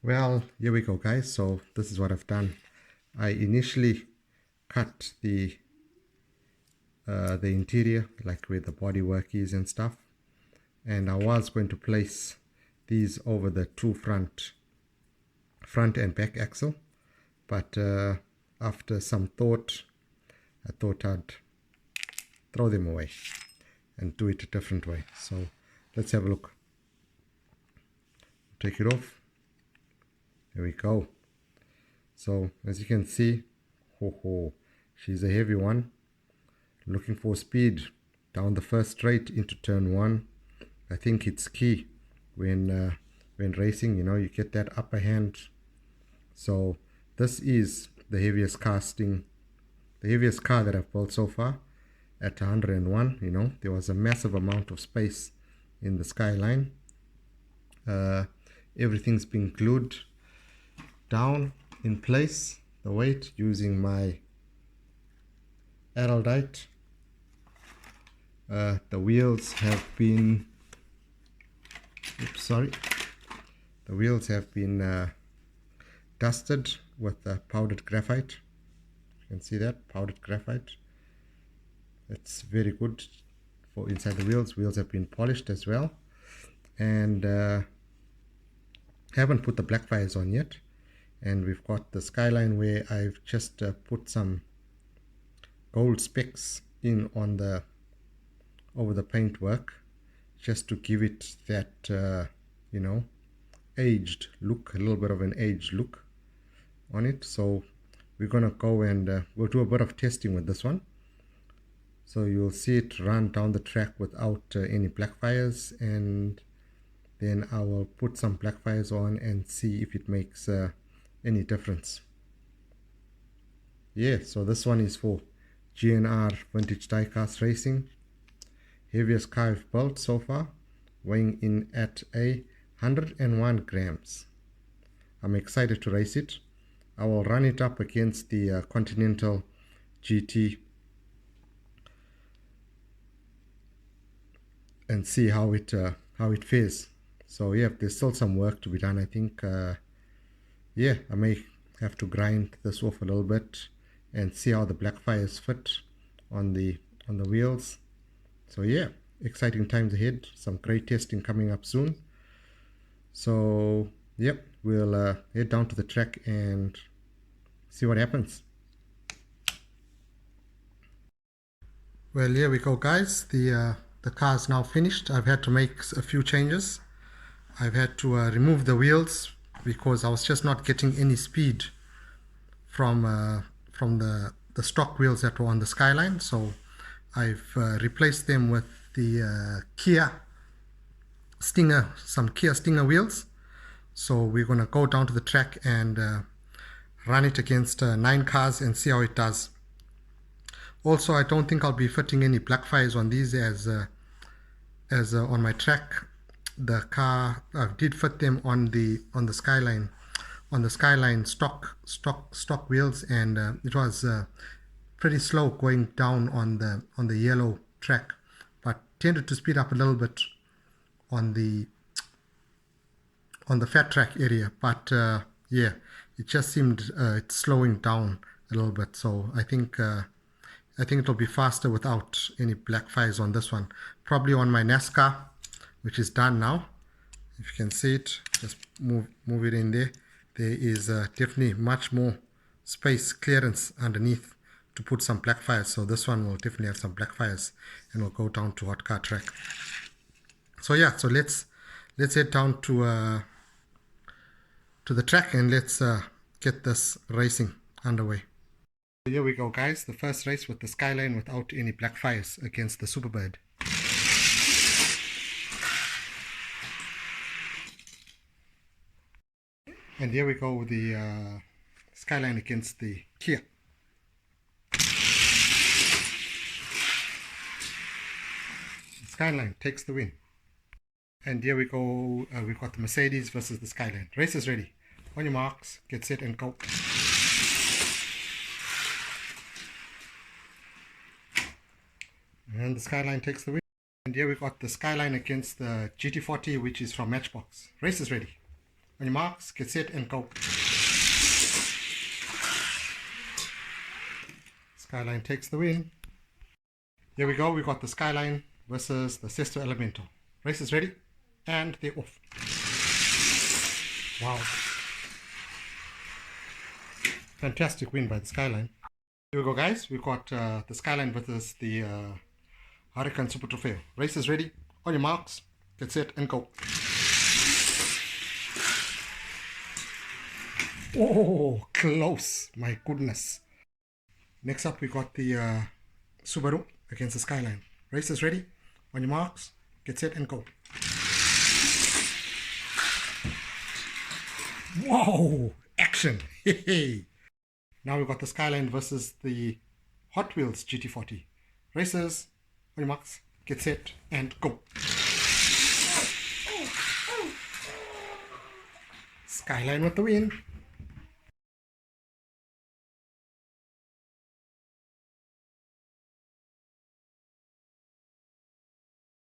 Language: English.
Well, here we go, guys. So this is what I've done. I initially cut the interior, like where the bodywork is and stuff, and I was going to place these over the two front and back axle, but after some thought, I thought I'd throw them away and do it a different way. So let's have a look. Take it off. There we go. So as you can see, she's a heavy one. Looking for speed down the first straight into turn one. I think it's key when racing, you get that upper hand. So this is the heaviest car that I've built so far at 101. There was a massive amount of space in the Skyline. Everything's been glued down in place, the weight, using my Araldite. The wheels have been dusted with powdered graphite. You can see that powdered graphite. It's very good for inside the wheels. Wheels have been polished as well, and haven't put the black fires on yet. And we've got the Skyline where I've just put some gold specks in on over the paintwork, just to give it that aged look, a little bit of an aged look on it. So we're gonna go and we'll do a bit of testing with this one, so you'll see it run down the track without any black fires, and then I will put some black fires on and see if it makes any difference. Yeah, so this one is for GNR Vintage Diecast Racing. Heaviest car I've built so far, weighing in at 101 grams. I'm excited to race it. I will run it up against the Continental GT and see how it fares. So yeah, there's still some work to be done. I think yeah, I may have to grind this off a little bit and see how the black fires fit on the wheels. So yeah, exciting times ahead. Some great testing coming up soon. So yep, we'll head down to the track and see what happens. Well, here we go, guys. The car is now finished. I've had to make a few changes. I've had to remove the wheels because I was just not getting any speed from the stock wheels that were on the Skyline. So I've replaced them with the Kia Stinger, some Kia Stinger wheels. So we're going to go down to the track and run it against 9 cars and see how it does. Also, I don't think I'll be fitting any black fires on these as on my track. The car, I did fit them on the Skyline stock wheels, and it was pretty slow going down on the yellow track, but tended to speed up a little bit on the fat track area. But yeah, it just seemed it's slowing down a little bit. So I think it'll be faster without any black fires on this one. Probably on my NASCAR, which is done now. If you can see it, just move it in there. There is definitely much more space clearance underneath to put some black fires. So this one will definitely have some black fires, and we'll go down to hot car track. So yeah, so let's head down to the track and let's get this racing underway. So here we go, guys. The first race with the Skyline without any black fires against the Superbird. And here we go with the Skyline against the Kia. Skyline takes the win. And here we go, we've got the Mercedes versus the Skyline. Race is ready. On your marks, get set and go. And the Skyline takes the win. And here we've got the Skyline against the GT40, which is from Matchbox. Race is ready. On your marks, get set, and go. Skyline takes the win. Here we go. We got the Skyline versus the Sesto Elemento. Race is ready, and they're off. Wow. Fantastic win by the Skyline. Here we go, guys. We've got the Skyline versus the Hurricane Super Trofeo. Race is ready. On your marks, get set, and go. Oh, close. My goodness. Next up, we got the Subaru against the Skyline. Race is ready. On your marks, get set, and go. Whoa! Action! Now we've got the Skyline versus the Hot Wheels GT40. Races, on your marks, get set, and go. Skyline with the win.